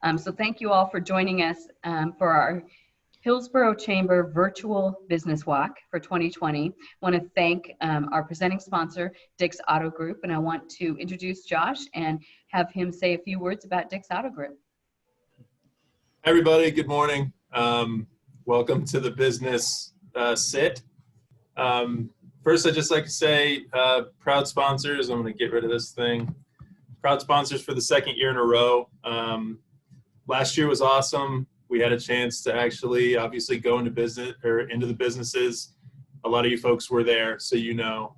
So thank you all for joining us for our Hillsboro Chamber Virtual Business Walk for 2020. I want to thank our presenting sponsor, Dick's Auto Group, and I want to introduce Josh and have him say a few words about Dick's Auto Group. Hi everybody, good morning. Welcome to the business sit. First, I'd just like to say proud sponsors. I'm going to get rid of this thing. Proud sponsors for the second year in a row. Last year was awesome. We had a chance to actually obviously go into business or into the businesses. A lot of you folks were there, so you know.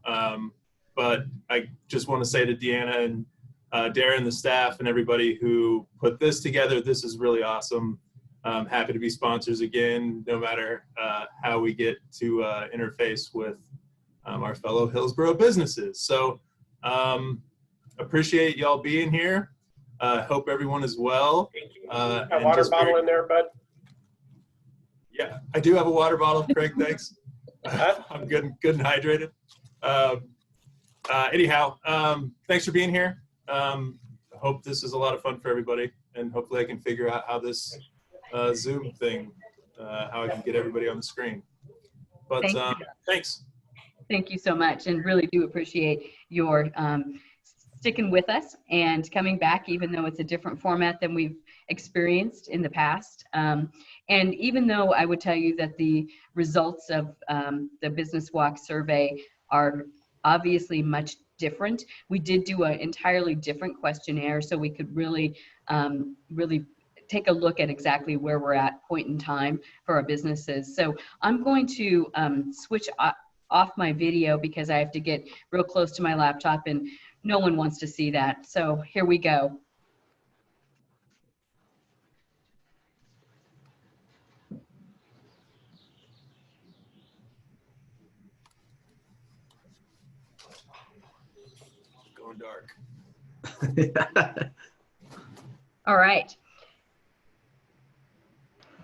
But I just want to say to Deanna and Darren, the staff, and everybody who put this together, this is really awesome. Happy to be sponsors again, no matter how we get to interface with our fellow Hillsboro businesses. So appreciate y'all being here. Hope everyone is well. A water bottle in there, bud? Yeah, I do have a water bottle, Craig, thanks. I'm good and hydrated. Anyhow, thanks for being here. I hope this is a lot of fun for everybody, and hopefully I can figure out how this Zoom thing, how I can get everybody on the screen. But thanks. Thank you so much, and really do appreciate your sticking with us and coming back, even though it's a different format than we've experienced in the past. And even though I would tell you that the results of the Business Walk survey are obviously much different, we did do an entirely different questionnaire so we could really take a look at exactly where we're at point in time for our businesses. So I'm going to switch off my video because I have to get real close to my laptop and no one wants to see that. So here we go. Going dark. All right.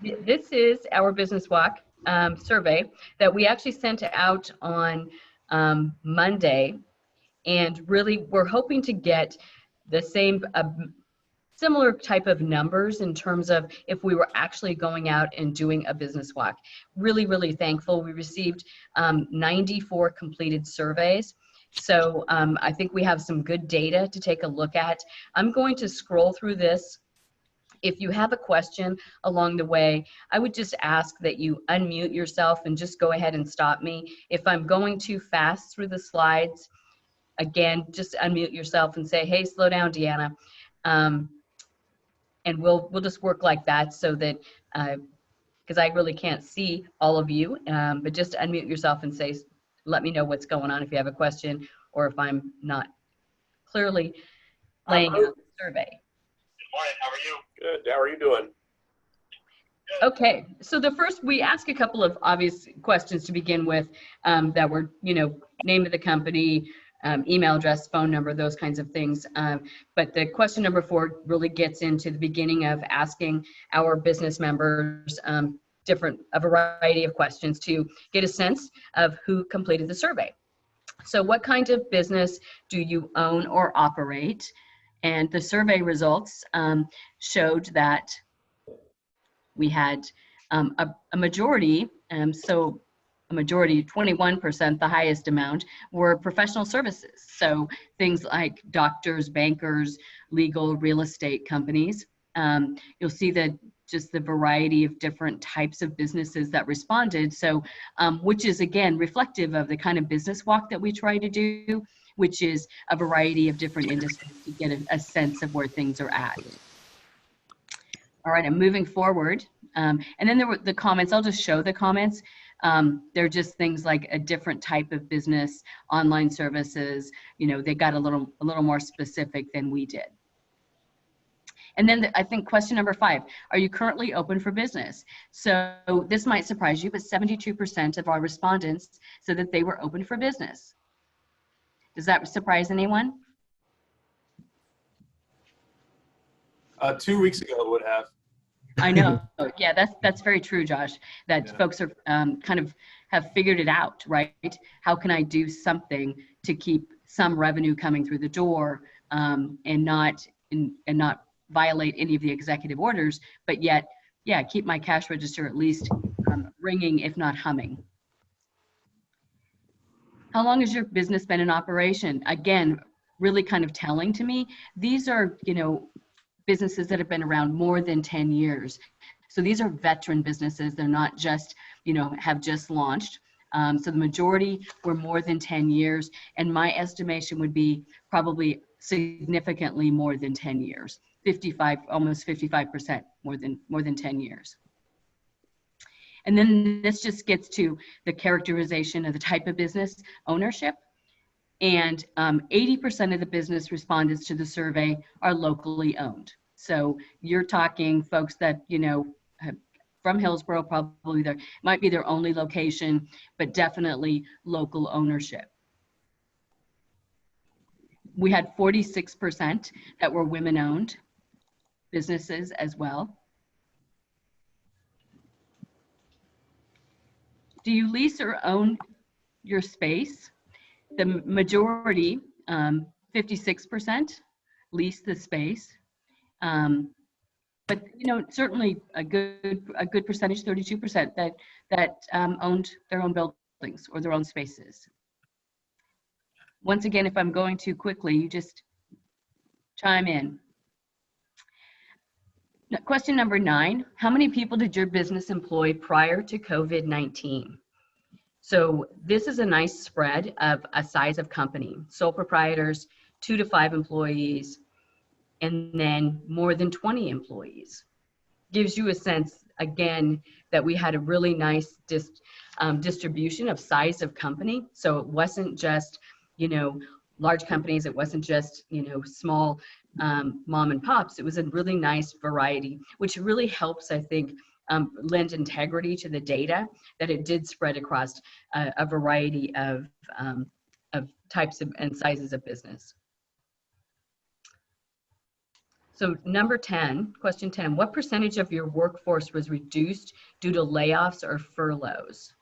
This is our Business Walk survey that we actually sent out on Monday, and really we're hoping to get the same similar type of numbers in terms of if we were actually going out and doing a business walk. Really thankful. We received 94 completed surveys. So I think we have some good data to take a look at. I'm going to scroll through this. If you have a question along the way, I would just ask that you unmute yourself and just go ahead and stop me. If I'm going too fast through the slides, again, just unmute yourself and say, hey, slow down, Deanna. And we'll just work like that so that, because I really can't see all of you, but just unmute yourself and say, let me know what's going on if you have a question or if I'm not clearly laying out the survey. Good morning, how are you? Good, how are you doing? Okay, so the first, we ask a couple of obvious questions to begin with that were, name of the company, email address, phone number, those kinds of things. But the question number 4 really gets into the beginning of asking our business members a variety of questions to get a sense of who completed the survey. So what kind of business do you own or operate? And the survey results showed that we had a majority, so a majority, 21%, the highest amount, were professional services. So things like doctors, bankers, legal, real estate companies. You'll see that just the variety of different types of businesses that responded. So, which is again reflective of the kind of business walk that we try to do, which is a variety of different industries to get a sense of where things are at. All right, I'm moving forward. And then there were the comments. I'll just show the comments. They're just things like a different type of business, online services. They got a little more specific than we did. And then I think question number 5, are you currently open for business? So this might surprise you, but 72% of our respondents said that they were open for business. Does that surprise anyone? 2 weeks ago it would have. I know. Yeah, that's very true, Josh, that folks are kind of have figured it out, right? How can I do something to keep some revenue coming through the door and not violate any of the executive orders, but yet, yeah, keep my cash register at least ringing, if not humming. How long has your business been in operation? Again, really kind of telling to me. These are, businesses that have been around more than 10 years. So these are veteran businesses. They're not just, have just launched. So the majority were more than 10 years. And my estimation would be probably significantly more than 10 years, almost 55% more than 10 years. And then this just gets to the characterization of the type of business ownership. And 80% of the business respondents to the survey are locally owned. So you're talking folks that, from Hillsboro, probably there might be their only location, but definitely local ownership. We had 46% that were women-owned businesses as well. Do you lease or own your space? The majority, 56%, lease the space. But certainly a good percentage, 32%, that owned their own buildings or their own spaces. Once again, if I'm going too quickly, you just chime in. Question number 9, how many people did your business employ prior to COVID-19? So this is a nice spread of a size of company. Sole proprietors, 2 to 5 employees, and then more than 20 employees. Gives you a sense, again, that we had a really nice distribution of size of company. So it wasn't just, large companies. It wasn't just, small mom and pops. It was a really nice variety, which really helps, I think, lend integrity to the data, that it did spread across a variety of types and sizes of business. So number 10, question 10, what percentage of your workforce was reduced due to layoffs or furloughs?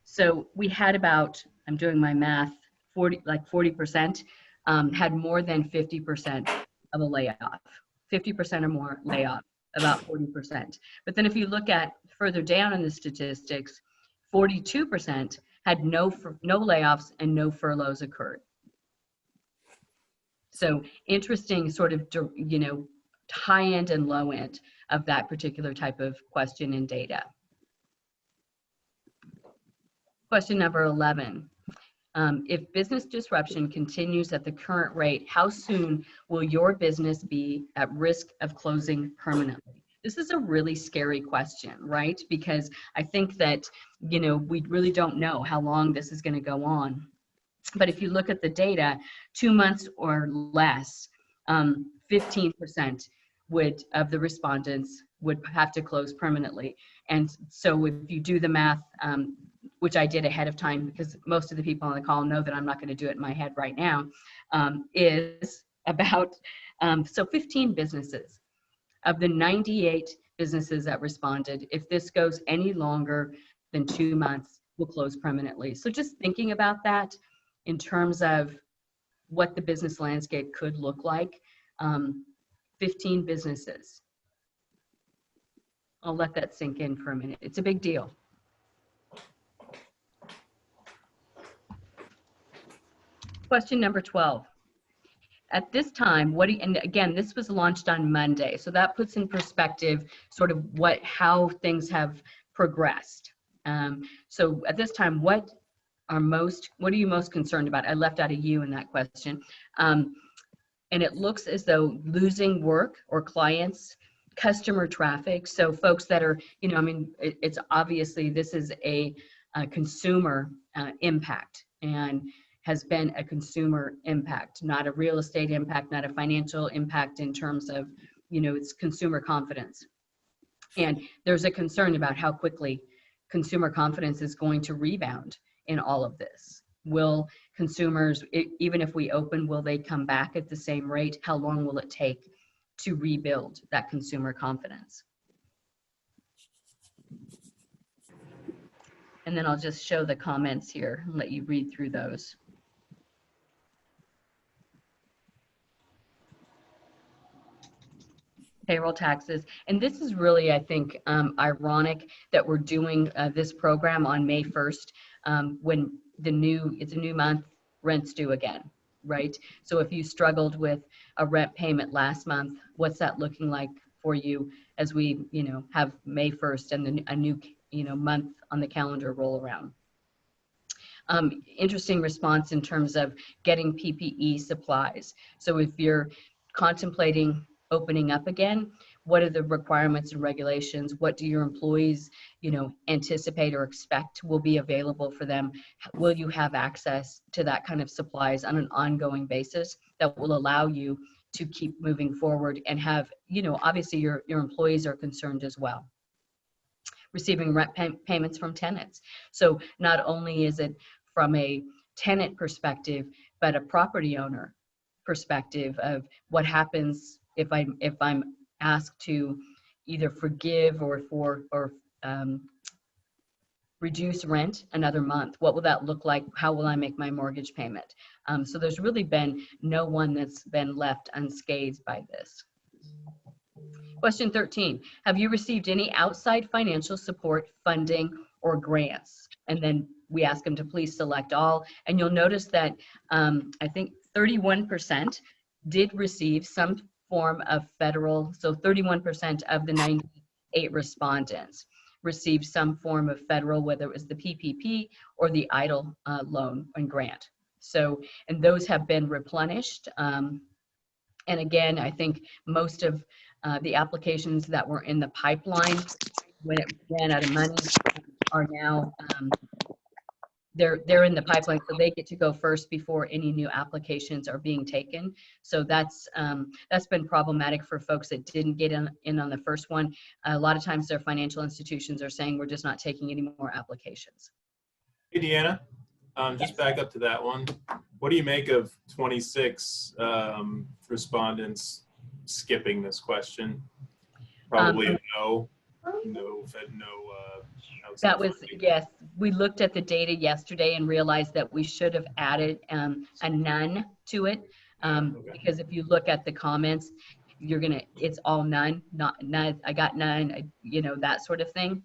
So we had about, I'm doing my math, 40% had more than 50% of a layoff, 50% or more layoff, about 40%. But then if you look at further down in the statistics, 42% had no layoffs and no furloughs occurred. So interesting sort of, high end and low end of that particular type of question and data. Question number 11. If business disruption continues at the current rate, how soon will your business be at risk of closing permanently? This is a really scary question, right? Because I think that, we really don't know how long this is going to go on. But if you look at the data, 2 months or less, 15% of the respondents would have to close permanently. And so if you do the math, which I did ahead of time because most of the people on the call know that I'm not going to do it in my head right now, is about, so 15 businesses of the 98 businesses that responded, if this goes any longer than 2 months, will close permanently. So just thinking about that in terms of what the business landscape could look like, 15 businesses. I'll let that sink in for a minute. It's a big deal. Question number 12. At this time, and again, this was launched on Monday, so that puts in perspective sort of how things have progressed. So at this time, what are you most concerned about? I left out a you in that question. And it looks as though losing work or clients, customer traffic. So folks that are, it's obviously this is a consumer impact and has been a consumer impact, not a real estate impact, not a financial impact in terms of, it's consumer confidence. And there's a concern about how quickly consumer confidence is going to rebound in all of this. Will consumers, even if we open, will they come back at the same rate? How long will it take to rebuild that consumer confidence? And then I'll just show the comments here and let you read through those. payroll taxes. And this is really, I think, ironic that we're doing this program on May 1st when it's a new month, rent's due again, right? So if you struggled with a rent payment last month, what's that looking like for you as we, have May 1st and then a new, month on the calendar roll around? Interesting response in terms of getting PPE supplies. So if you're contemplating opening up again, what are the requirements and regulations? What do your employees, anticipate or expect will be available for them? Will you have access to that kind of supplies on an ongoing basis that will allow you to keep moving forward and have, obviously your employees are concerned as well. Receiving rent payments from tenants. So not only is it from a tenant perspective, but a property owner perspective of what happens if I'm asked to either forgive or reduce rent another month. What will that look like? How will I make my mortgage payment? So there's really been no one that's been left unscathed by this. Question 13, have you received any outside financial support, funding, or grants? And then we ask them to please select all. And you'll notice that I think 31% did receive some form of federal, so 31% of the 98 respondents received some form of federal, whether it was the PPP or the EIDL loan and grant. So, and those have been replenished. And again, I think most of the applications that were in the pipeline when it ran out of money are now they're in the pipeline, so they get to go first before any new applications are being taken. So that's been problematic for folks that didn't get in on the first one. A lot of times their financial institutions are saying we're just not taking any more applications. Hey, Deanna, just back up to that one. What do you make of 26 respondents skipping this question? Probably no. That was, yes, we looked at the data yesterday and realized that we should have added a none to it. Because if you look at the comments, it's all none, none, I got none, that sort of thing.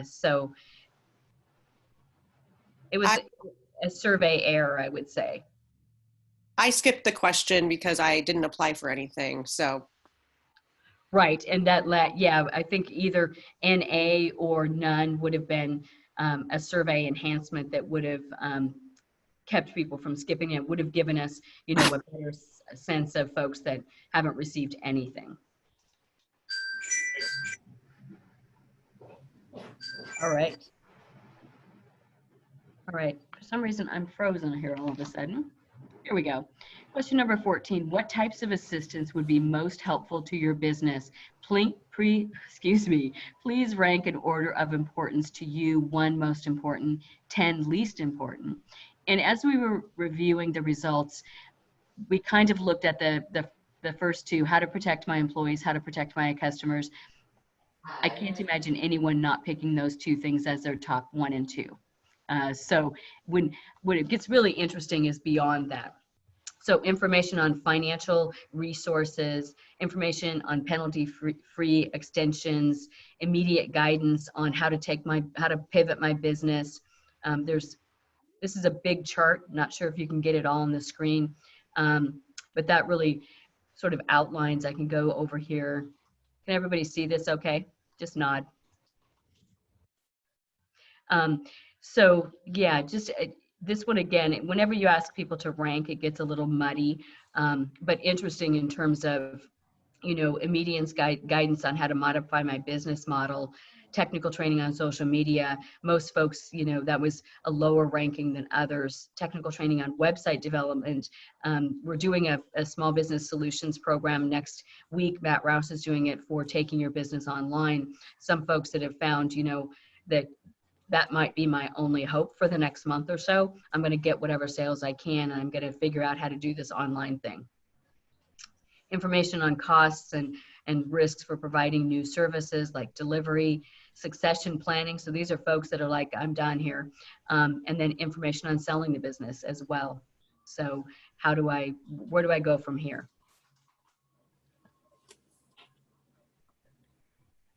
So it was a survey error, I would say. I skipped the question because I didn't apply for anything, so. Right, and yeah, I think either NA or none would have been a survey enhancement that would have kept people from skipping it, would have given us, a better sense of folks that haven't received anything. All right. All right, for some reason I'm frozen here all of a sudden. Here we go. Question number 14, what types of assistance would be most helpful to your business? Please rank in order of importance to you, 1 most important, 10 least important. And as we were reviewing the results, we kind of looked at the first two, how to protect my employees, how to protect my customers. I can't imagine anyone not picking those 2 things as their top 1 and 2. So when it gets really interesting is beyond that. So information on financial resources, information on penalty-free extensions, immediate guidance on how to pivot my business. This is a big chart. Not sure if you can get it all on the screen, but that really sort of outlines. I can go over here. Can everybody see this okay? Just nod. So yeah, just this one again, whenever you ask people to rank, it gets a little muddy, but interesting in terms of, immediate guidance on how to modify my business model, technical training on social media. Most folks, that was a lower ranking than others. Technical training on website development. We're doing a small business solutions program next week. Matt Rouse is doing it for taking your business online. Some folks that have found, that might be my only hope for the next month or so. I'm going to get whatever sales I can, and I'm going to figure out how to do this online thing. Information on costs and risks for providing new services like delivery, succession planning. So these are folks that are like, I'm done here. And then information on selling the business as well. So where do I go from here?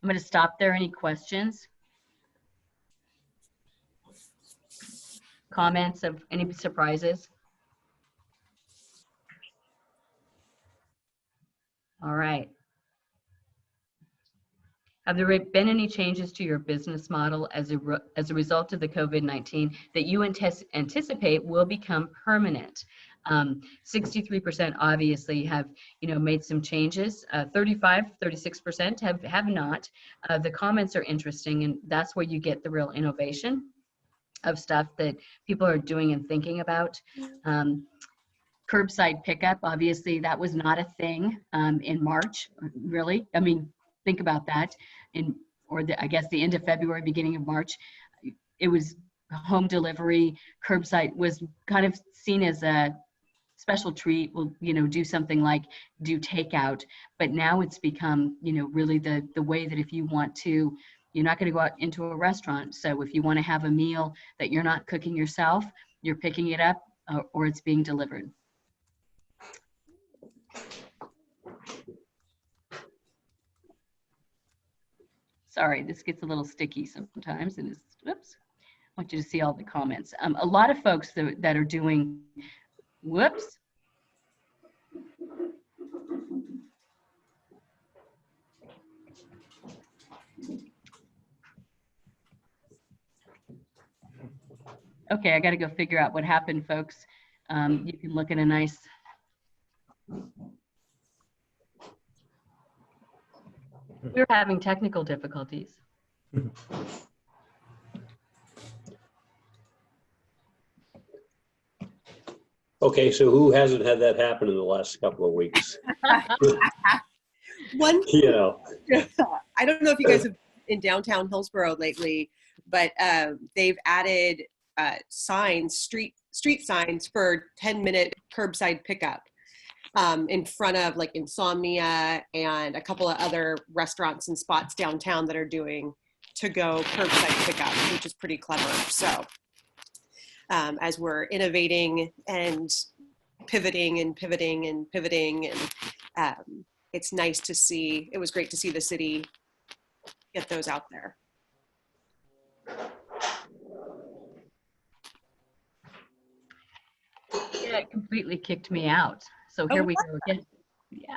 I'm going to stop there. Any questions? Comments of any surprises? All right. Have there been any changes to your business model as a result of the COVID-19 that you anticipate will become permanent? 63% obviously have, made some changes. 36% have not. The comments are interesting, and that's where you get the real innovation of stuff that people are doing and thinking about. Curbside pickup, obviously that was not a thing in March, really. I mean, think about that. I guess the end of February, beginning of March, it was home delivery. Curbside was kind of seen as a special treat. We'll, do something like do takeout, but now it's become, really the way that if you want to, you're not going to go out into a restaurant. So if you want to have a meal that you're not cooking yourself, you're picking it up or it's being delivered. Sorry, this gets a little sticky sometimes, and whoops. I want you to see all the comments. A lot of folks that are doing, whoops. Okay, I got to go figure out what happened, folks. You can look at a nice. We're having technical difficulties. Okay, so who hasn't had that happen in the last couple of weeks? One, I don't know if you guys have been in downtown Hillsboro lately, but they've added signs, street signs for 10-minute curbside pickup in front of like Insomnia and a couple of other restaurants and spots downtown that are doing to-go curbside pickup, which is pretty clever. So as we're innovating and pivoting, it's nice to see. It was great to see the city get those out there. Yeah, it completely kicked me out. So here we go again. Yeah,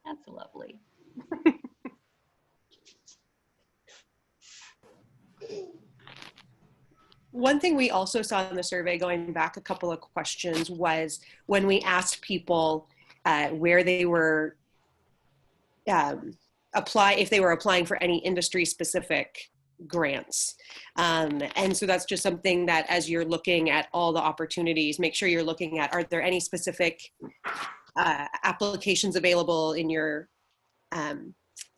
that's lovely. One thing we also saw in the survey, going back a couple of questions, was when we asked people where they were if they were applying for any industry specific grants. And so that's just something that as you're looking at all the opportunities, make sure you're looking at, are there any specific applications available in your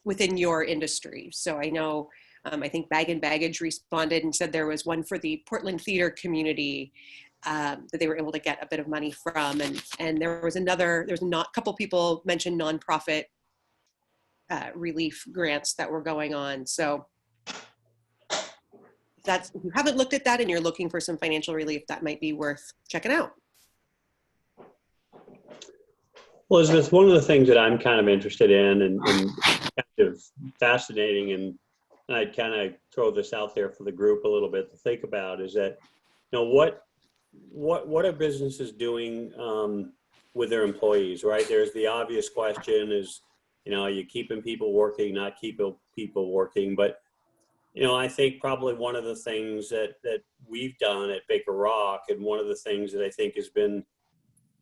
within your industry? So I know, I think Bag and Baggage responded and said there was one for the Portland theater community that they were able to get a bit of money from. And there was a couple people mentioned nonprofit relief grants that were going on. So if you haven't looked at that and you're looking for some financial relief, that might be worth checking out. Well, Elizabeth, one of the things that I'm kind of interested in and kind of fascinating, and I'd kind of throw this out there for the group a little bit to think about, is that, what are businesses doing with their employees, right? There's the obvious question is, are you keeping people working, not keeping people working? But, I think probably one of the things that we've done at Baker Rock, and one of the things that I think has been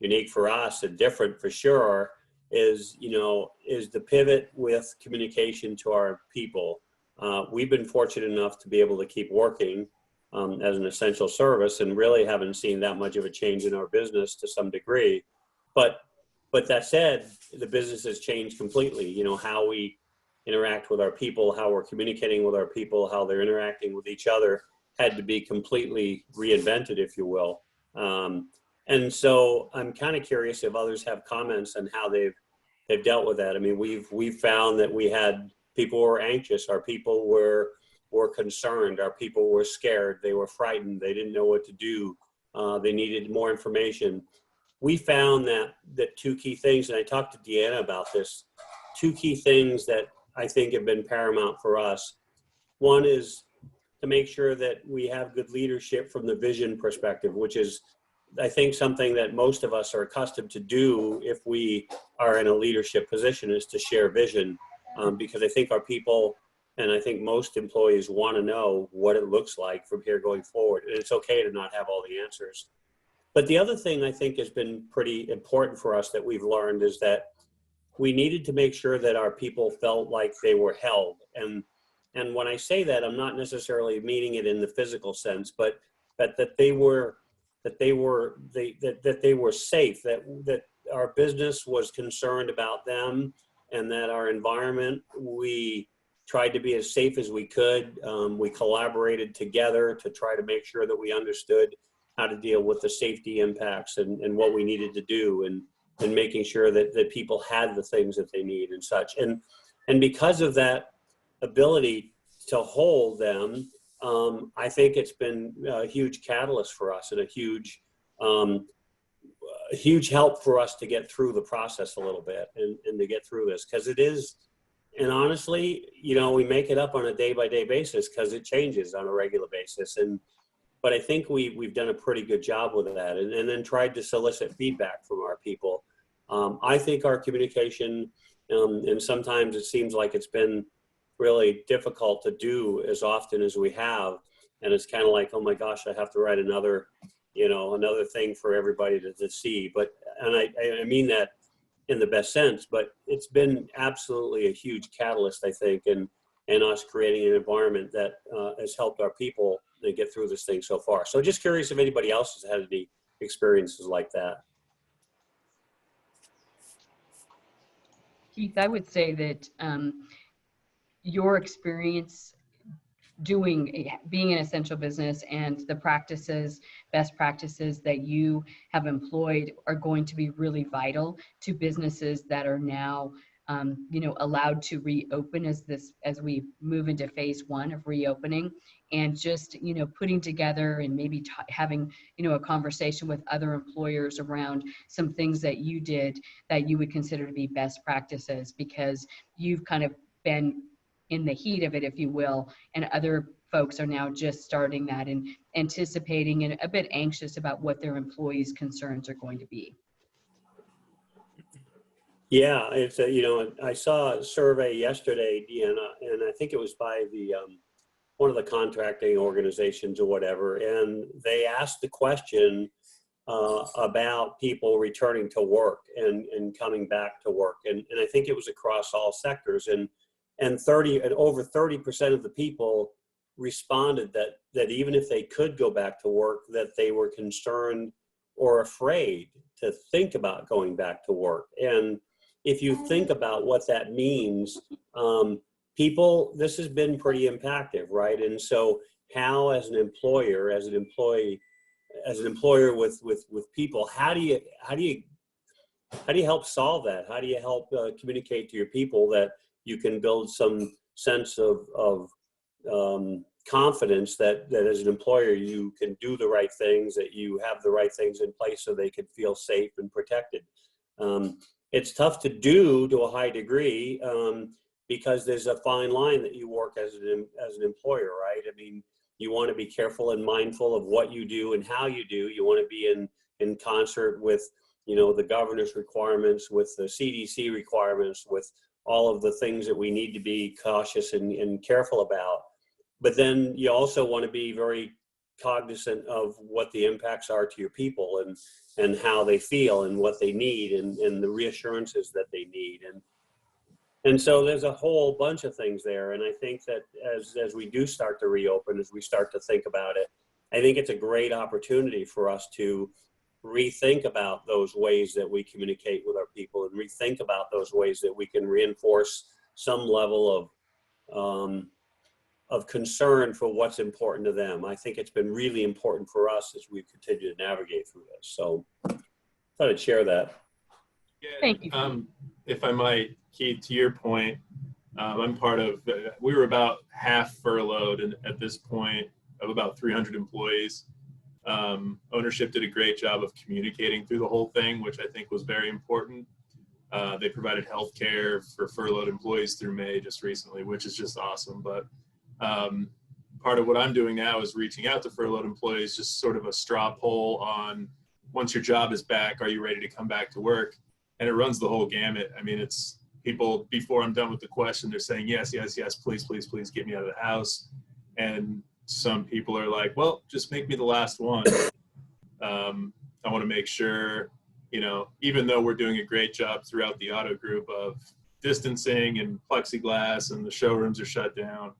unique for us and different for sure, is the pivot with communication to our people. We've been fortunate enough to be able to keep working as an essential service, and really haven't seen that much of a change in our business to some degree. But that said, the business has changed completely. How we interact with our people, how we're communicating with our people, how they're interacting with each other had to be completely reinvented, if you will. And so I'm kind of curious if others have comments on how they've dealt with that. I mean, we've found that we had people who were anxious, our people were concerned, our people were scared, they were frightened, they didn't know what to do, they needed more information. We found that two key things, and I talked to Deanna about this, two key things that I think have been paramount for us. One is to make sure that we have good leadership from the vision perspective, which is, I think, something that most of us are accustomed to do if we are in a leadership position, is to share vision, because I think our people, and I think most employees, want to know what it looks like from here going forward. And it's okay to not have all the answers. But the other thing I think has been pretty important for us that we've learned is that we needed to make sure that our people felt like they were held. And when I say that, I'm not necessarily meaning it in the physical sense, but that they were safe, that our business was concerned about them, and that our environment, we tried to be as safe as we could. We collaborated together to try to make sure that we understood how to deal with the safety impacts and what we needed to do, and making sure that people had the things that they need and such. And because of that ability to hold them, I think it's been a huge catalyst for us, and a huge help for us to get through the process a little bit, and to get through this, because it is, and honestly, we make it up on a day-by-day basis because it changes on a regular basis. But I think we've done a pretty good job with that, and then tried to solicit feedback from our people. I think our communication, and sometimes it seems like it's been really difficult to do as often as we have. And it's kind of like, oh my gosh, I have to write another thing for everybody to see. And I mean that in the best sense, but it's been absolutely a huge catalyst, I think, in us creating an environment that has helped our people to get through this thing so far. So just curious if anybody else has had any experiences like that. Keith, I would say that your experience being an essential business and the best practices that you have employed are going to be really vital to businesses that are now allowed to reopen as we move into phase one of reopening, and just putting together and maybe having a conversation with other employers around some things that you did that you would consider to be best practices, because you've kind of been in the heat of it, if you will, and other folks are now just starting that and anticipating and a bit anxious about what their employees' concerns are going to be. Yeah, it's I saw a survey yesterday, Deanna, and I think it was by the one of the contracting organizations or whatever, and they asked the question about people returning to work and coming back to work, and I think it was across all sectors, and over 30% of the people responded that even if they could go back to work, that they were concerned or afraid to think about going back to work. And if you think about what that means, people, this has been pretty impactful, right? And so how, as an employer, as an employer with people, how do you help solve that? How do you help communicate to your people that you can build some sense of confidence that as an employer you can do the right things, that you have the right things in place so they can feel safe and protected? It's tough to do to a high degree because there's a fine line that you work as an employer, right? I mean, you want to be careful and mindful of what you do and how you do. You want to be in concert with the governor's requirements, with the CDC requirements, with all of the things that we need to be cautious and careful about. But then you also want to be very cognizant of what the impacts are to your people and how they feel and what they need and the reassurances that they need. And so there's a whole bunch of things there. And I think that as we do start to reopen, as we start to think about it, I think it's a great opportunity for us to rethink about those ways that we communicate with our people, and rethink about those ways that we can reinforce some level of concern for what's important to them. I think it's been really important for us as we continue to navigate through this. So I thought I'd share that. Yeah, Thank you. If I might, Keith, to your point, I'm part of, we were about half furloughed, and at this point of about 300 employees. Ownership did a great job of communicating through the whole thing, which I think was very important. They provided health care for furloughed employees through May just recently, which is just awesome. But part of what I'm doing now is reaching out to furloughed employees, just sort of a straw poll on, once your job is back, are you ready to come back to work? And it runs the whole gamut. I mean, it's people, before I'm done with the question, they're saying, yes, yes, yes, please, please, please get me out of the house. And some people are like, well, just make me the last one. I want to make sure, you know, even though we're doing a great job throughout the auto group of distancing and plexiglass and the showrooms are shut down,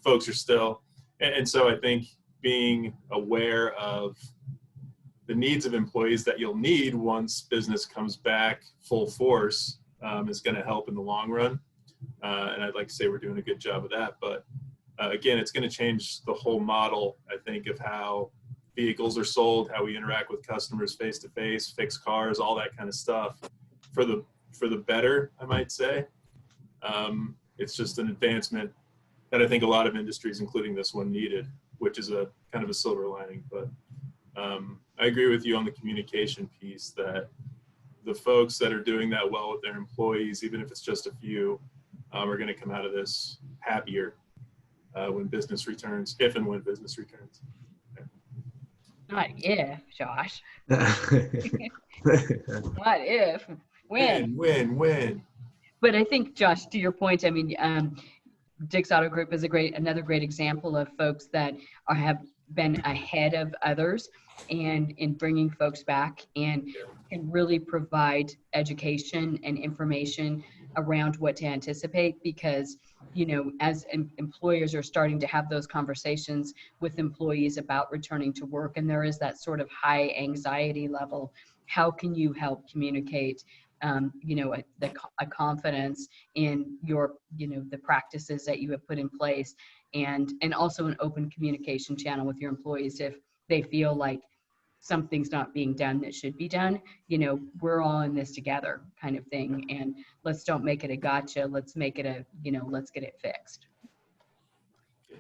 folks are still, and so I think being aware of the needs of employees that you'll need once business comes back full force is going to help in the long run. And I'd like to say we're doing a good job of that. But again, it's going to change the whole model, I think, of how vehicles are sold, how we interact with customers face to face, fix cars, all that kind of stuff for the better, I might say. It's just an advancement that I think a lot of industries, including this one, needed, which is a kind of a silver lining. But I agree with you on the communication piece, that the folks that are doing that well with their employees, even if it's just a few, are going to come out of this happier when business returns, if and when business returns. Not if, Josh. Not if, when. When. But I think, Josh, to your point, I mean, Dick's Auto Group is another great example of folks that have been ahead of others and in bringing folks back, and can really provide education and information around what to anticipate, because, you know, as employers are starting to have those conversations with employees about returning to work, and there is that sort of high anxiety level, how can you help communicate you know, a confidence in your, you know, the practices that you have put in place, and also an open communication channel with your employees if they feel like something's not being done that should be done. You know, we're all in this together kind of thing, and let's don't make it a gotcha. Let's make it a, you know, let's get it fixed.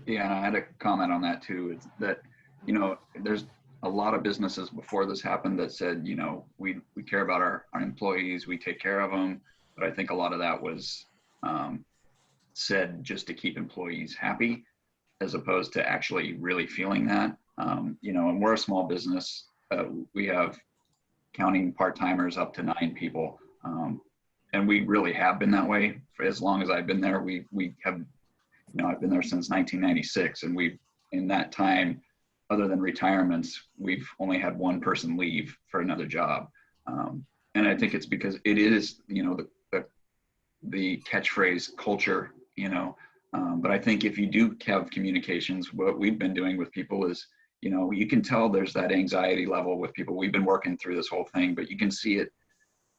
Yeah, and I had a comment on that too. It's that, you know, there's a lot of businesses before this happened that said, you know, we care about our employees, we take care of them. But I think a lot of that was said just to keep employees happy, as opposed to actually really feeling that. You know, and we're a small business. We have, counting part-timers, up to 9 people. And we really have been that way for as long as I've been there. We have, you know, I've been there since 1996, and we've, in that time, other than retirements, we've only had one person leave for another job. And I think it's because it is, you know, the catchphrase culture, you know, but I think if you do have communications, what we've been doing with people is, you know, you can tell there's that anxiety level with people. We've been working through this whole thing, but you can see it,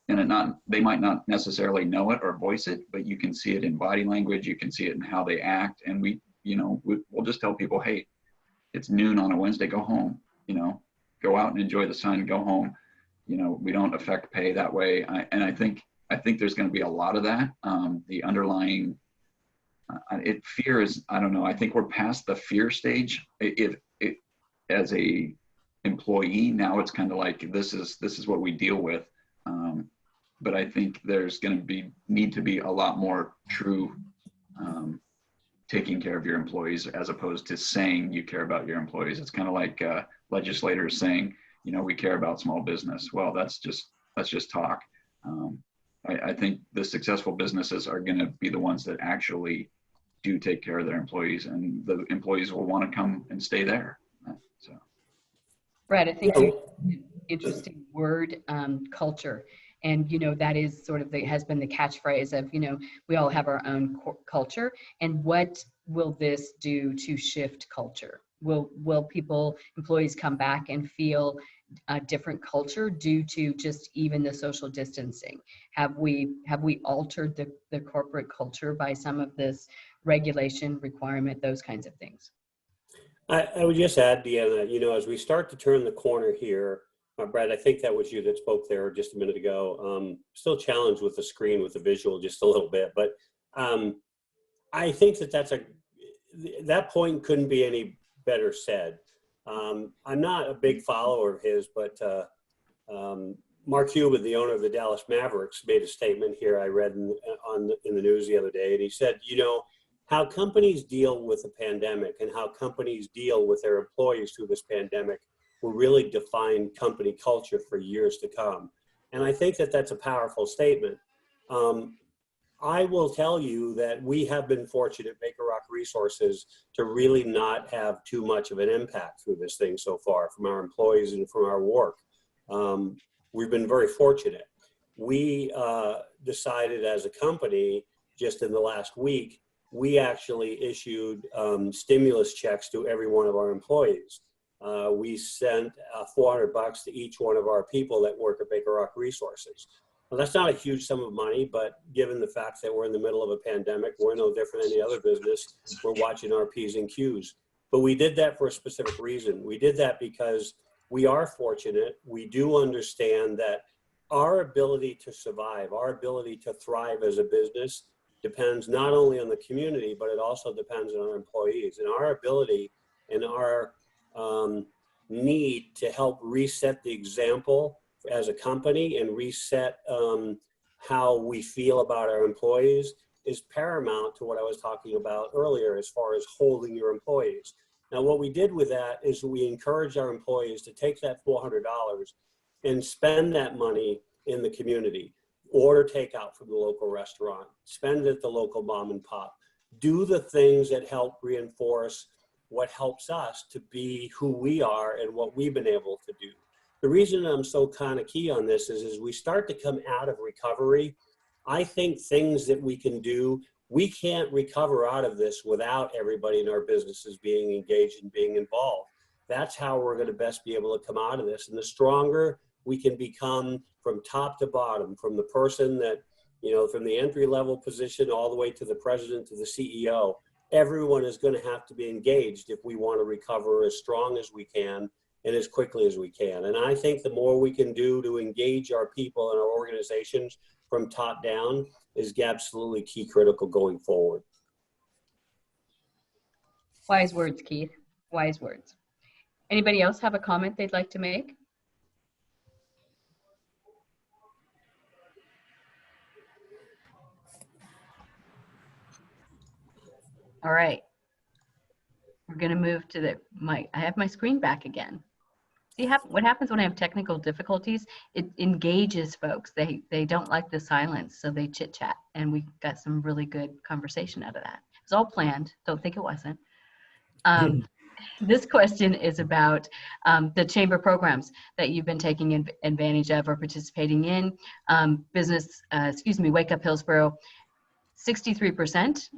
and they might not necessarily know it or voice it, but you can see it in body language. You can see it in how they act. And we, you know, we'll just tell people, hey, it's noon on a Wednesday, go home, you know, go out and enjoy the sun, go home. You know, we don't affect pay that way. And I think there's going to be a lot of that. The underlying fear is, I don't know, I think we're past the fear stage. If as a employee, now it's kind of like, this is what we deal with. But I think there's going to need to be a lot more true taking care of your employees, as opposed to saying you care about your employees. It's kind of like legislators saying, you know, we care about small business. Well, that's just talk. I think the successful businesses are going to be the ones that actually do take care of their employees, and the employees will want to come and stay there. So, Brad, I think you an interesting word, culture. And, you know, that is sort of has been the catchphrase of, you know, we all have our own culture. And what will this do to shift culture? Will employees come back and feel a different culture due to just even the social distancing? Have we altered the corporate culture by some of this regulation, requirement, those kinds of things? I would just add, Deanna, you know, as we start to turn the corner here, Brad, I think that was you that spoke there just a minute ago. Still challenged with the screen, with the visual just a little bit, but I think that point couldn't be any better said. I'm not a big follower of his, but Mark Cuban, the owner of the Dallas Mavericks, made a statement here I read in the news the other day, and he said, you know, how companies deal with the pandemic and how companies deal with their employees through this pandemic will really define company culture for years to come. And I think that that's a powerful statement. I will tell you that we have been fortunate at Baker Rock Resources to really not have too much of an impact through this thing so far from our employees and from our work. We've been very fortunate. We decided as a company just in the last week, we actually issued stimulus checks to every one of our employees. We sent $400 to each one of our people that work at Baker Rock Resources. Well, that's not a huge sum of money, but given the fact that we're in the middle of a pandemic, we're no different than any other business. We're watching our P's and Q's. But we did that for a specific reason. We did that because we are fortunate. We do understand that our ability to survive, our ability to thrive as a business depends not only on the community, but it also depends on our employees and our ability and our need to help reset the example as a company and reset how we feel about our employees is paramount to what I was talking about earlier as far as holding your employees. Now, what we did with that is we encouraged our employees to take that $400 and spend that money in the community. Order takeout from the local restaurant, spend it at the local mom and pop. Do the things that help reinforce what helps us to be who we are and what we've been able to do. The reason I'm so kind of key on this is as we start to come out of recovery, I think things that we can do, we can't recover out of this without everybody in our businesses being engaged and being involved. That's how we're going to best be able to come out of this. And the stronger we can become from top to bottom, from the person that, you know, from the entry level position all the way to the president to the CEO, everyone is going to have to be engaged if we want to recover as strong as we can and as quickly as we can. And I think the more we can do to engage our people and our organizations from top down is absolutely key critical going forward. Wise words, Keith. Wise words. Anybody else have a comment they'd like to make? All right. We're going to move to I have my screen back again. See what happens when I have technical difficulties? It engages folks. They don't like the silence, so they chit chat, and we got some really good conversation out of that. It's all planned. Don't think it wasn't. This question is about the chamber programs that you've been taking advantage of or participating in. Wake Up Hillsboro, 63%,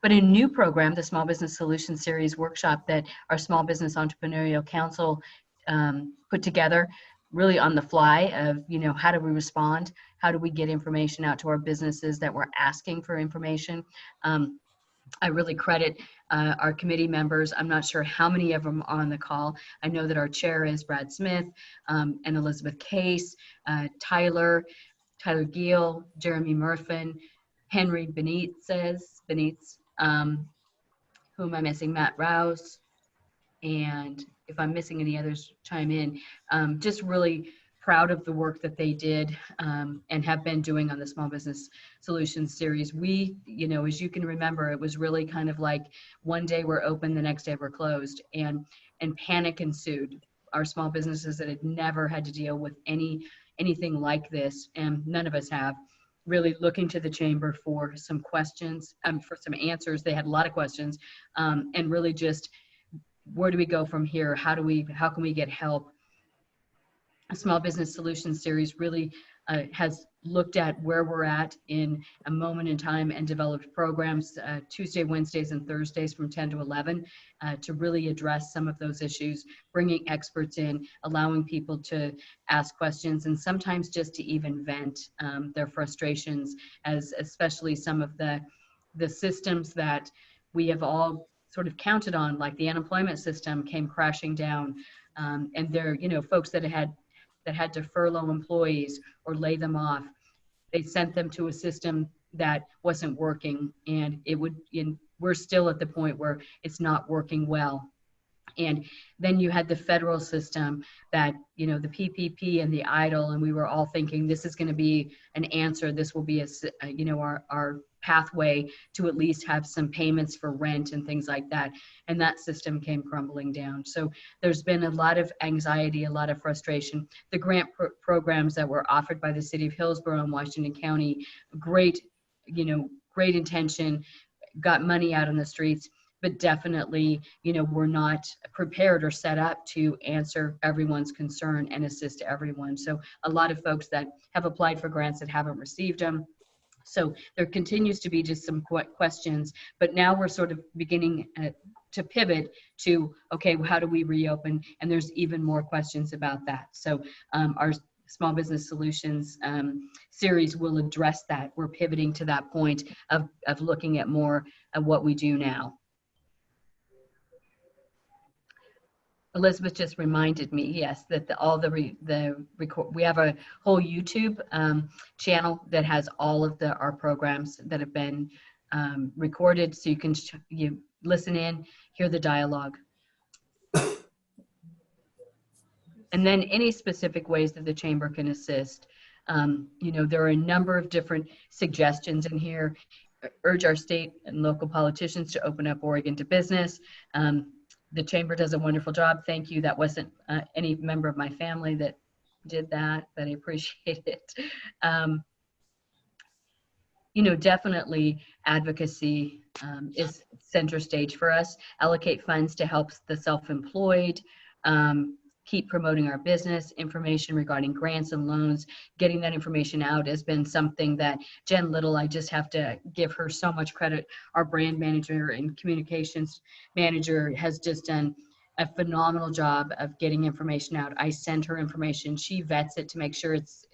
but a new program, the Small Business Solutions Series workshop that our Small Business Entrepreneurial Council put together really on the fly of, you know, how do we respond? How do we get information out to our businesses that were asking for information? I really credit our committee members. I'm not sure how many of them are on the call. I know that our chair is Brad Smith and Elizabeth Case, Tyler Giel, Jeremy Murfin, Henry Benitez, who am I missing? Matt Rouse, and if I'm missing any others, chime in. Just really proud of the work that they did and have been doing on the Small Business Solutions Series. We, you know, as you can remember, it was really kind of like one day we're open, the next day we're closed, and panic ensued. Our small businesses that had never had to deal with anything like this, and none of us have, really looking to the chamber for some questions, for some answers. They had a lot of questions, and really just, where do we go from here? How can we get help? A Small Business Solutions Series really has looked at where we're at in a moment in time and developed programs Tuesday, Wednesdays, and Thursdays from 10 to 11 to really address some of those issues, bringing experts in, allowing people to ask questions, and sometimes just to even vent their frustrations, as especially some of the systems that we have all sort of counted on, like the unemployment system came crashing down, and there, you know, folks that had to furlough employees or lay them off, they sent them to a system that wasn't working, and we're still at the point where it's not working well. And then you had the federal system that, you know, the PPP and the EIDL, and we were all thinking this is going to be an answer. This will be you know, our pathway to at least have some payments for rent and things like that. And that system came crumbling down. So there's been a lot of anxiety, a lot of frustration. The grant programs that were offered by the city of Hillsboro and Washington County, great, you know, great intention, got money out on the streets, but definitely, you know, we're not prepared or set up to answer everyone's concern and assist everyone. So a lot of folks that have applied for grants that haven't received them. So there continues to be just some questions, but now we're sort of beginning to pivot to, okay, how do we reopen? And there's even more questions about that. So our Small Business Solutions series will address that. We're pivoting to that point of looking at more of what we do now. Elizabeth just reminded me, yes, that we have a whole YouTube channel that has all of our programs that have been recorded, so you can you listen in, hear the dialogue. And then any specific ways that the Chamber can assist. You know, there are a number of different suggestions in here. Urge our state and local politicians to open up Oregon to business. The Chamber does a wonderful job. Thank you. That wasn't any member of my family that did that, but I appreciate it. You know, definitely advocacy is center stage for us. Allocate funds to help the self-employed, keep promoting our business, information regarding grants and loans. Getting that information out has been something that Jen Little, I just have to give her so much credit. Our brand manager and communications manager has just done a phenomenal job of getting information out. I send her information. She vets it to make sure it's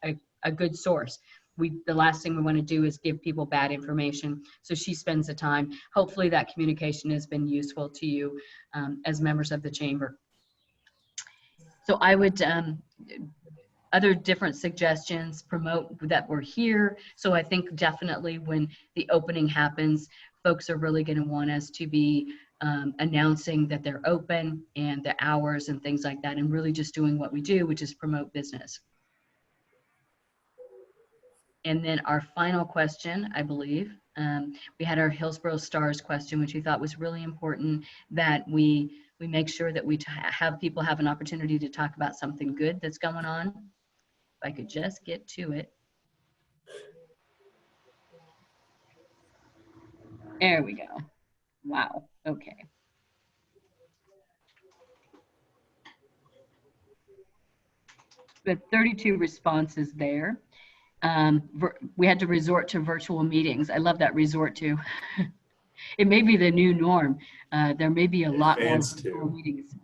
a good source. The last thing we want to do is give people bad information. So she spends the time. Hopefully that communication has been useful to you as members of the Chamber. So I would, other different suggestions, promote that we're here. So I think definitely when the opening happens, folks are really going to want us to be announcing that they're open and the hours and things like that, and really just doing what we do, which is promote business. And then our final question, I believe, we had our Hillsboro Stars question, which we thought was really important, that we make sure that we have people have an opportunity to talk about something good that's going on. If I could just get to it. There we go. Wow. Okay. But 32 responses there. We had to resort to virtual meetings. I love that, resort to. It may be the new norm. There may be a lot more virtual meetings.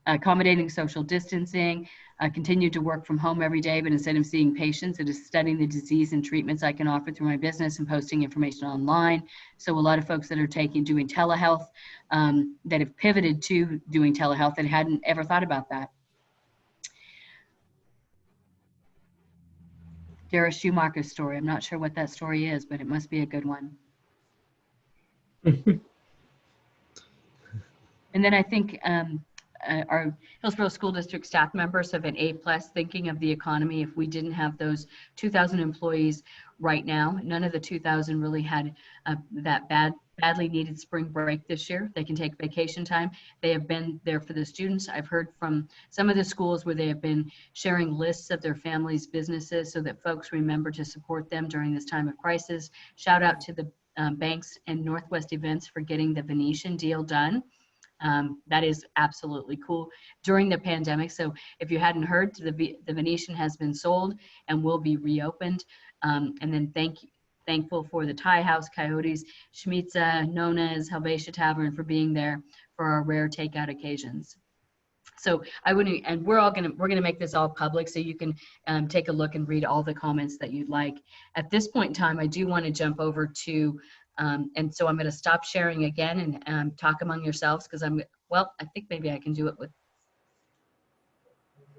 Accommodating social distancing, continue to work from home every day, but instead of seeing patients, it is studying the disease and treatments I can offer through my business and posting information online. So a lot of folks that are doing telehealth, that have pivoted to doing telehealth and hadn't ever thought about that. Dara Schumacher's story. I'm not sure what that story is, but it must be a good one. And then I think our Hillsboro School District staff members have an A+, thinking of the economy. If we didn't have those 2,000 employees right now, none of the 2,000 really had that badly needed spring break this year. They can take vacation time. They have been there for the students. I've heard from some of the schools where they have been sharing lists of their families' businesses so that folks remember to support them during this time of crisis. Shout out to the Banks and Northwest Events for getting the Venetian deal done. That is absolutely cool during the pandemic. So if you hadn't heard, the Venetian has been sold and will be reopened. And then thankful for the Thai House, Coyotes, Schmitza, Nona's, Helvetia Tavern for being there for our rare takeout occasions. So we're gonna make this all public so you can take a look and read all the comments that you'd like. At this point in time, I do want to jump over to and so I'm going to stop sharing again and talk among yourselves, because I think maybe I can do it with.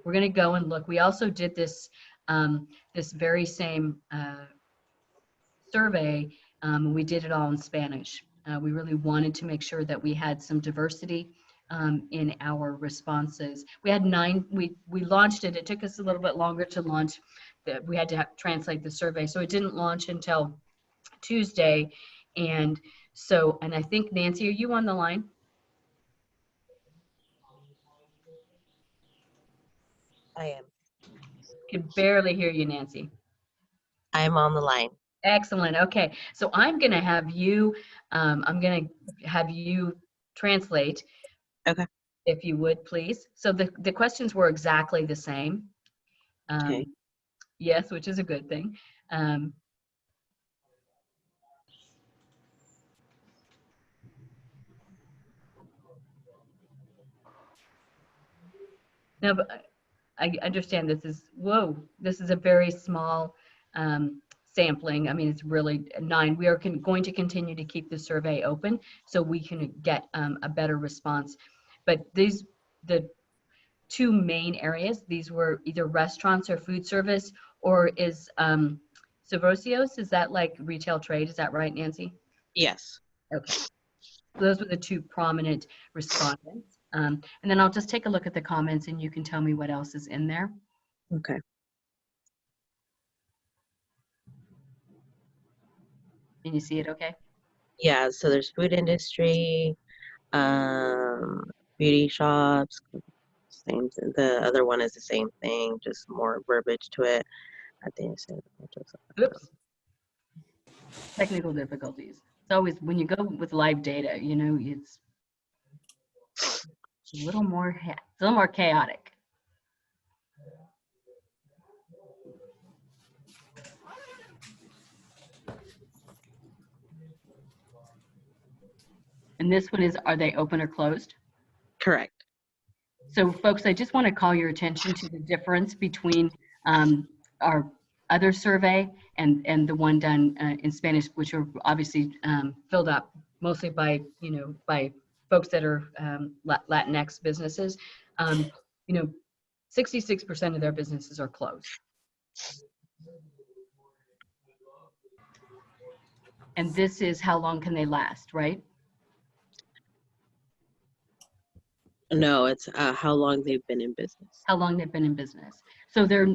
We're going to go and look. We also did this this very same survey. We did it all in Spanish. We really wanted to make sure that we had some diversity in our responses. We had 9, we launched it. It took us a little bit longer to launch. We had to translate the survey. So it didn't launch until Tuesday. And so, and I think, Nancy, are you on the line? I am. Can barely hear you, Nancy. I am on the line. Excellent. Okay. So I'm going to have you, translate. Okay. If you would, please. So the questions were exactly the same. Okay. Yes, which is a good thing. Now, I understand this is a very small sampling. I mean, it's really 9. We are going to continue to keep the survey open so we can get a better response. But the 2 main areas, these were either restaurants or food service, or is Savrosios, is that like retail trade? Is that right, Nancy? Yes. Okay. Those were the 2 prominent respondents. And then I'll just take a look at the comments and you can tell me what else is in there. Okay. Can you see it okay? Yeah, so there's food industry, beauty shops, same. The other one is the same thing, just more verbiage to it. I think it's Oops. Technical difficulties. It's always, when you go with live data, you know, it's a little more chaotic. And this one is, are they open or closed? correct. So folks, I just want to call your attention to the difference between our other survey and the one done in Spanish, which are obviously filled up mostly by, you know, by folks that are Latinx businesses. You know, 66% of their businesses are closed. And this is how long can they last, right? No, it's how long they've been in business. How long they've been in business. So they're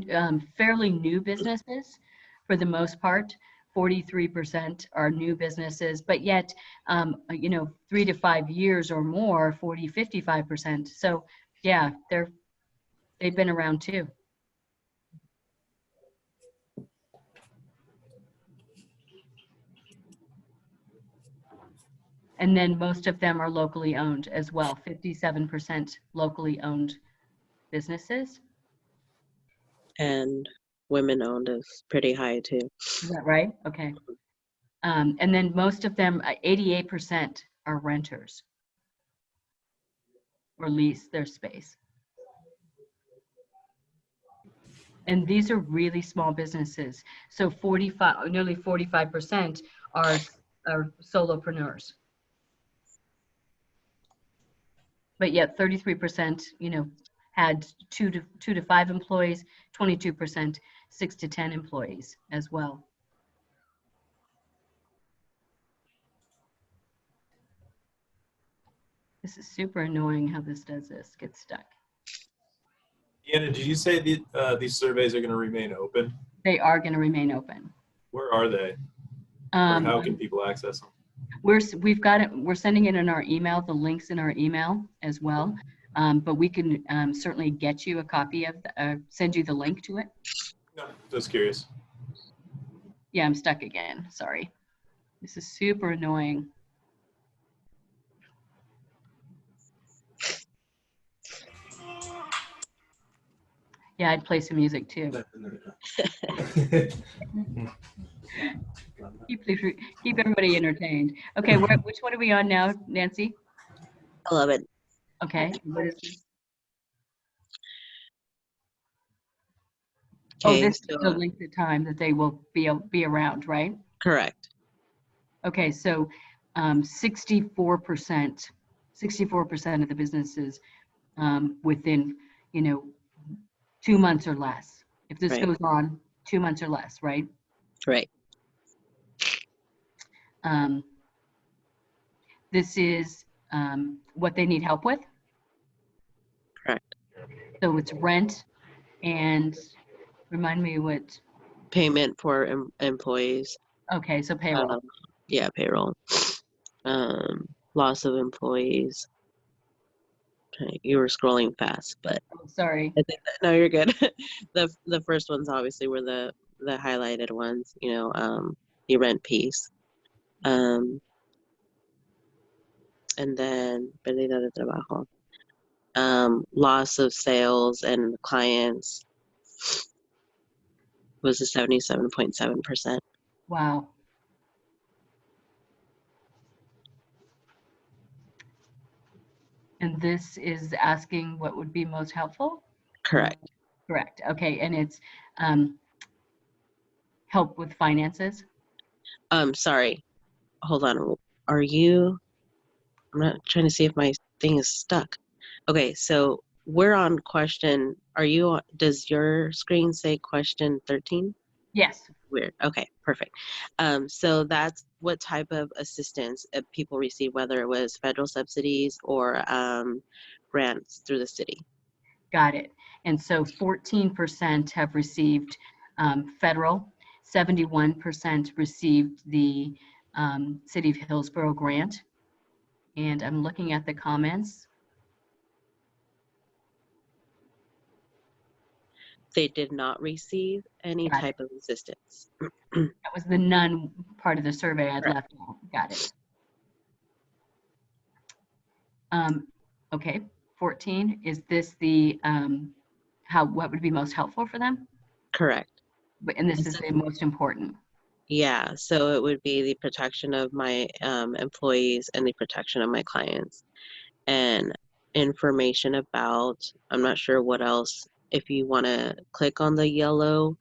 fairly new businesses for the most part. 43% are new businesses, but yet, you know, 3 to 5 years or more, 55%. So yeah, they've been around too. And then most of them are locally owned as well. 57% locally owned businesses. And women owned is pretty high too. Is that right? Okay. And then most of them, 88% are renters or lease their space. And these are really small businesses. So nearly 45% are solopreneurs. But yet 33%, you know, had 2 to 5 employees, 22%, 6 to 10 employees as well. This is super annoying how this does this, gets stuck. Deanna, did you say these surveys are going to remain open? They are going to remain open. Where are they? Or how can people access them? We've got it. We're sending it in our email, the links in our email as well. But we can certainly get you a copy of, send you the link to it. No, just curious. Yeah, I'm stuck again. Sorry. This is super annoying. Yeah, I'd play some music too. Keep everybody entertained. Okay, which one are we on now, Nancy? 11. Okay. What is this? Oh, this is the length of time that they will be around, right? Correct. Okay, so 64% of the businesses within, you know, 2 months or less. If this goes on, 2 months or less, right? Right. this is what they need help with. Correct. So it's rent and remind me what, Payment for employees. okay, so payroll. Yeah, payroll. Loss of employees. Okay, you were scrolling fast, but Oh, sorry. I think no, you're good. The first ones obviously were the highlighted ones. You know, the rent piece. And then pérdida de trabajo. Loss of sales and clients was a 77.7%. Wow. And this is asking what would be most helpful? Correct. Correct. Okay. And it's help with finances? Sorry. Hold on. Are you? I'm not trying to see if my thing is stuck. Okay, so we're on question. Does your screen say question 13? Yes. Weird. Okay, perfect. So that's what type of assistance people receive, whether it was federal subsidies or grants through the city. Got it. And so 14% have received federal, 71% received the City of Hillsboro grant. And I'm looking at the comments. They did not receive any Got type of assistance. That was the none part of the survey I'd Correct. left out. Got it. Okay, 14, is this the, what would be most helpful for them? Correct. And this is the most important. Yeah, so it would be the protection of my employees and the protection of my clients, and information about, I'm not sure what else, if you want to click on the yellow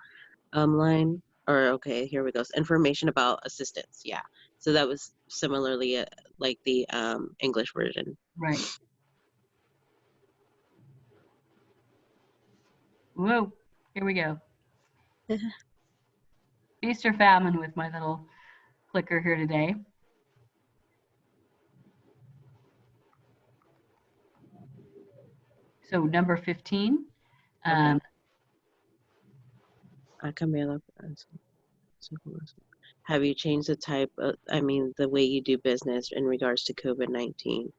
line, or okay, here we go. Information about assistance. Yeah, so that was similarly like the English version. Right. Whoa, here we go. Feast or famine with my little clicker here today. So number 15. I Have you changed the type of, the way you do business in regards to COVID-19?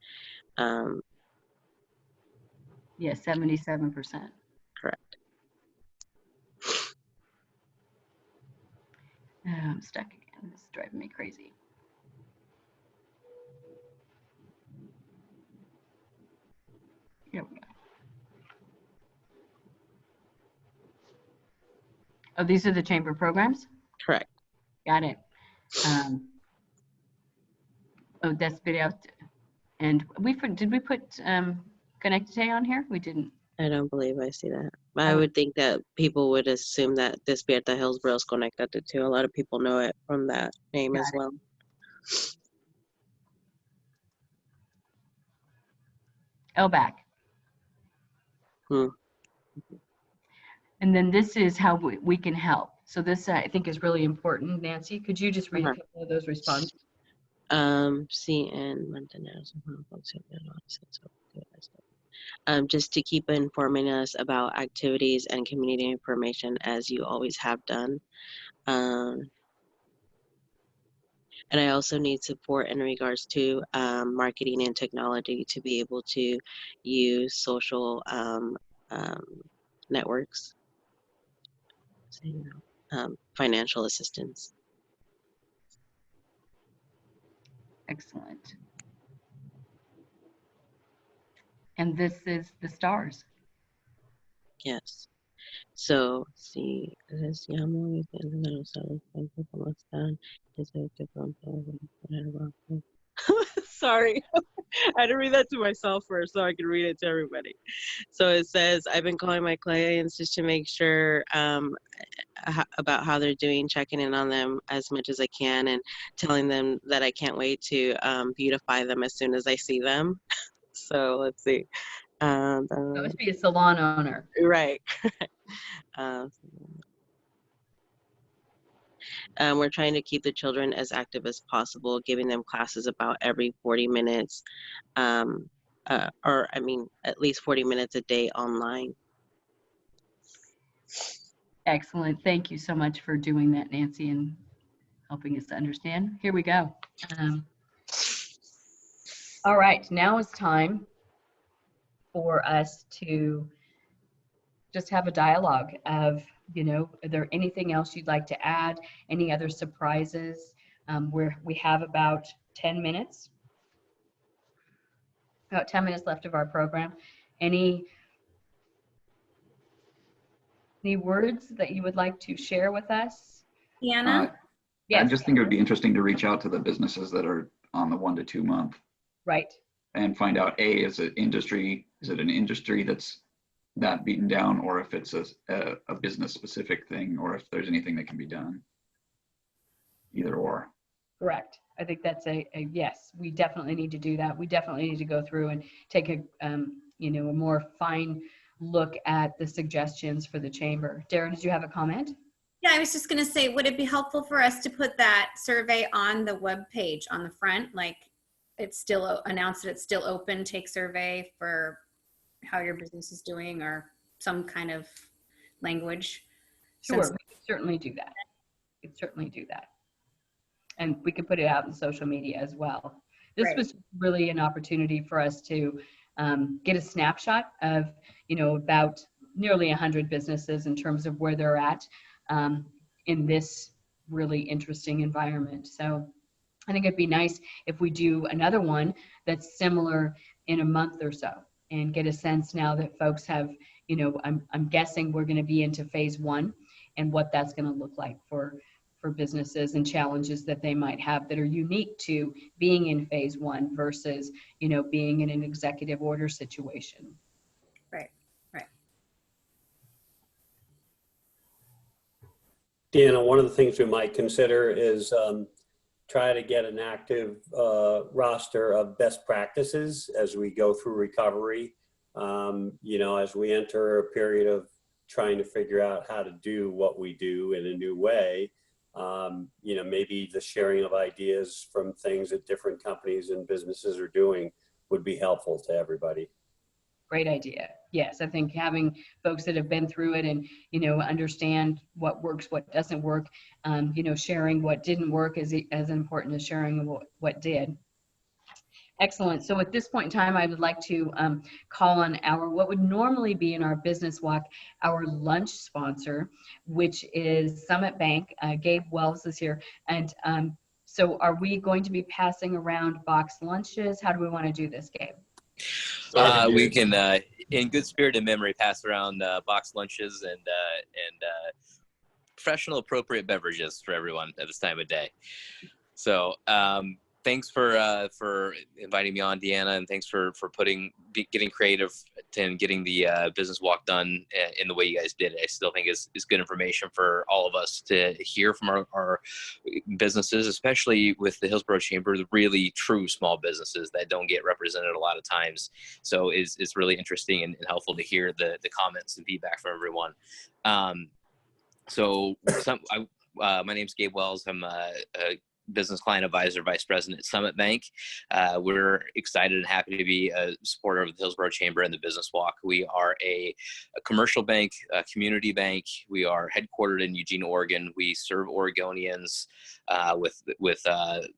Yes, 77%. Correct. I'm stuck again. This is driving me crazy. Here we go. Oh, these are the chamber programs? Correct. Got it. Oh, that's video. And did we put Connectate on here? We didn't. I don't believe I see that. I would think that people would assume that Despierta Hillsboro is connected to. A lot of people know it from that name as well. LBAC. And then this is how we can help. So this I think is really important. Nancy, could you just read a couple of those responses? Just to keep informing us about activities and community information as you always have done. And I also need support in regards to marketing and technology to be able to use social networks, financial assistance. Excellent. And this is the stars. Yes. So, sí, sorry, I had to read that to myself first so I could read it to everybody. So it says, I've been calling my clients just to make sure about how they're doing, checking in on them as much as I can, and telling them that I can't wait to beautify them as soon as I see them. So let's see. That must be a salon owner. Right. We're trying to keep the children as active as possible, giving them classes about every 40 minutes, or I mean, at least 40 minutes a day online. Excellent. Thank you so much for doing that, Nancy, and helping us to understand. Here we go. All right, now it's time for us to just have a dialogue of, are there anything else you'd like to add? Any other surprises? We have about 10 minutes left of our program. Any words that you would like to share with us? Deanna? Yes. I just think it would be interesting to reach out to the businesses that are on the 1 to 2 month. Right. And find out, is it an industry that's that beaten down, or if it's a business specific thing, or if there's anything that can be done. Either or. Correct. I think that's a yes. We definitely need to do that. We definitely need to go through and take a more fine look at the suggestions for the chamber. Darren, did you have a comment? Yeah, I was just going to say, would it be helpful for us to put that survey on the web page on the front? Like, it's still announced that it's still open, take survey for how your business is doing, or some kind of language. Sure, we could certainly do that. And we could put it out in social media as well. This was really an opportunity for us to get a snapshot of, about nearly 100 businesses in terms of where they're at in this really interesting environment. So I think it'd be nice if we do another one that's similar in a month or so, and get a sense now that folks have, I'm guessing we're going to be into phase 1 and what that's going to look like for businesses and challenges that they might have that are unique to being in phase 1 versus, being in an executive order situation. Right. Deanna, one of the things we might consider is try to get an active roster of best practices as we go through recovery. As we enter a period of trying to figure out how to do what we do in a new way, maybe the sharing of ideas from things that different companies and businesses are doing would be helpful to everybody. Great idea. Yes, I think having folks that have been through it and, understand what works, what doesn't work, sharing what didn't work is as important as sharing what did. Excellent. So at this point in time, I would like to call on what would normally be in our business walk, our lunch sponsor, which is Summit Bank. Gabe Wells is here. And so are we going to be passing around box lunches? How do we want to do this, Gabe? We can, in good spirit and memory, pass around box lunches and professional appropriate beverages for everyone at this time of day. So thanks for inviting me on, Deanna, and thanks for getting creative and getting the business walk done in the way you guys did it. I still think is good information for all of us to hear from our businesses, especially with the Hillsboro Chamber, the really true small businesses that don't get represented a lot of times. So it's really interesting and helpful to hear the comments and feedback from everyone. My name's Gabe Wells. I'm a business client advisor, vice president at Summit Bank. We're excited and happy to be a supporter of the Hillsboro Chamber and the Business Walk. We are a commercial bank, a community bank. We are headquartered in Eugene, Oregon. We serve Oregonians with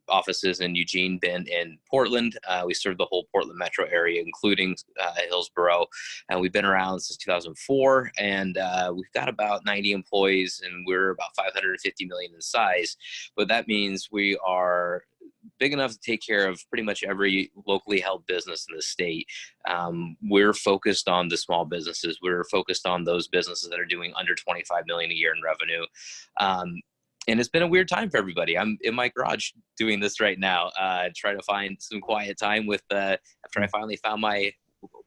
offices in Eugene, Bend, and Portland. We serve the whole Portland metro area, including Hillsboro. And we've been around since 2004, and we've got about 90 employees, and we're about 550 million in size. But that means we are big enough to take care of pretty much every locally held business in the state. We're focused on the small businesses. We're focused on those businesses that are doing under 25 million a year in revenue. And it's been a weird time for everybody. I'm in my garage doing this right now, trying to find some quiet time after I finally found my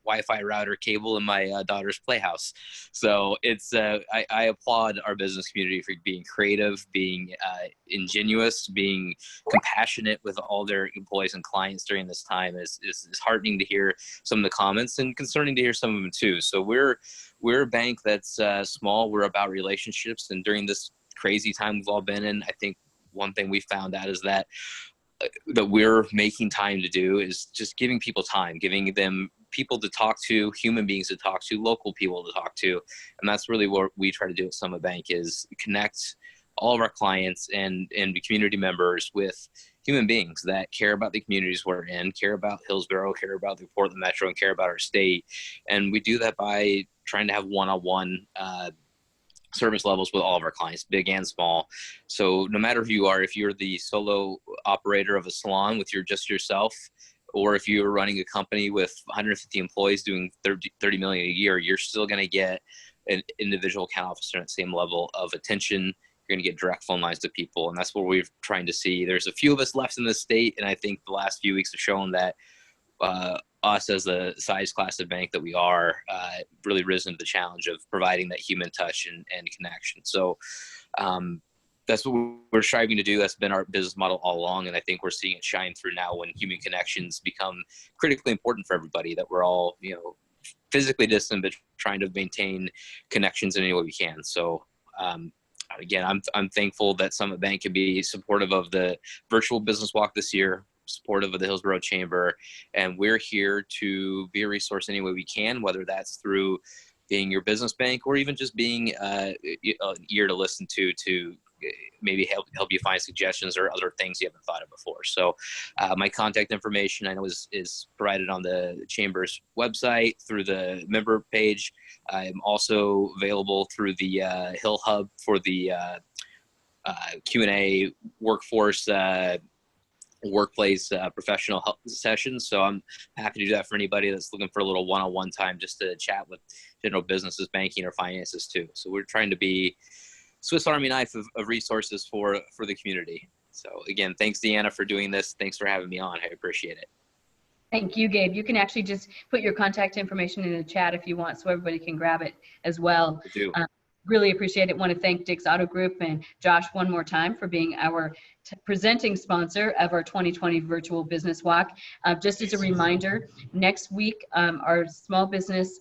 Wi-Fi router cable in my daughter's playhouse. So it's I applaud our business community for being creative, being ingenuous, being compassionate with all their employees and clients during this time. It's heartening to hear some of the comments and concerning to hear some of them too. So we're a bank that's small. We're about relationships, and during this crazy time we've all been in, I think one thing we found out is that we're making time to do is just giving people time, giving them people to talk to, human beings to talk to, local people to talk to. And that's really what we try to do at Summit Bank, is connect all of our clients and community members with human beings that care about the communities we're in, care about Hillsboro, care about the Portland Metro, and care about our state. And we do that by trying to have one-on-one service levels with all of our clients, big and small. So no matter who you are, if you're the solo operator of a salon with just yourself, or if you're running a company with 150 employees doing 30 million a year, you're still going to get an individual account officer at the same level of attention. You're going to get direct phone lines to people. And that's what we're trying to see. There's a few of us left in the state. And I think the last few weeks have shown that us as the size class of bank that we are, really risen to the challenge of providing that human touch and connection. So that's what we're striving to do. That's been our business model all along. And I think we're seeing it shine through now when human connections become critically important for everybody, that we're all, physically distant, but trying to maintain connections in any way we can. So again, I'm thankful that Summit Bank can be supportive of the virtual business walk this year, supportive of the Hillsboro Chamber, and we're here to be a resource any way we can, whether that's through being your business bank or even just being an ear to listen to maybe help you find suggestions or other things you haven't thought of before. So my contact information I know is provided on the Chamber's website through the member page. I'm also available through the Hill Hub for the Q&A workforce workplace professional help sessions. So I'm happy to do that for anybody that's looking for a little one-on-one time just to chat with general businesses, banking, or finances too. So we're trying to be Swiss Army knife of resources for the community. So again, thanks Deanna for doing this. Thanks for having me on. I appreciate it. Thank you, Gabe. You can actually just put your contact information in the chat if you want, so everybody can grab it as well. I do. Really appreciate it. Want to thank Dick's Auto Group and Josh one more time for being our presenting sponsor of our 2020 virtual business walk. Just as a reminder, next week our small business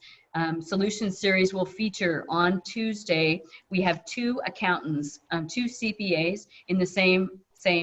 solutions series will feature on Tuesday. We have 2 accountants, 2 CPAs in the same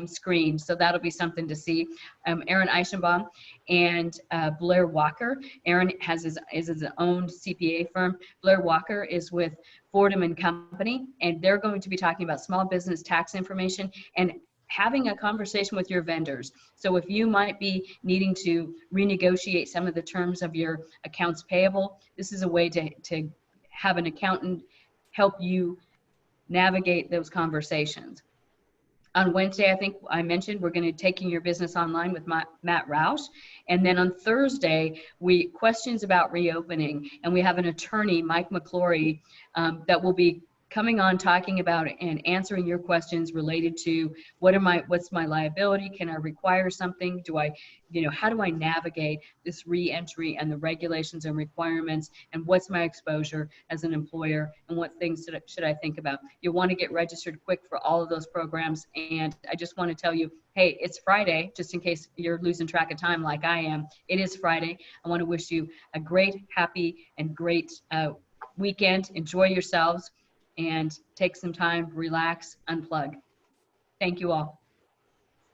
screen, so that'll be something to see. Aaron Eichenbaum and Blair Walker. Aaron has his own CPA firm. Blair Walker is with Fordham and Company, and they're going to be talking about small business tax information and having a conversation with your vendors. So if you might be needing to renegotiate some of the terms of your accounts payable, this is a way to have an accountant help you navigate those conversations. On Wednesday, I think I mentioned, we're going to be taking your business online with Matt Roush. And then on Thursday, questions about reopening. And we have an attorney, Mike McClory, that will be coming on talking about and answering your questions related to what's my liability? Can I require something? How do I navigate this re-entry and the regulations and requirements, and what's my exposure as an employer, and what things should I think about? You'll want to get registered quick for all of those programs. And I just want to tell you, hey, it's Friday, just in case you're losing track of time like I am. It is Friday. I want to wish you a great, happy, and great weekend. Enjoy yourselves and take some time, relax, unplug. Thank you all.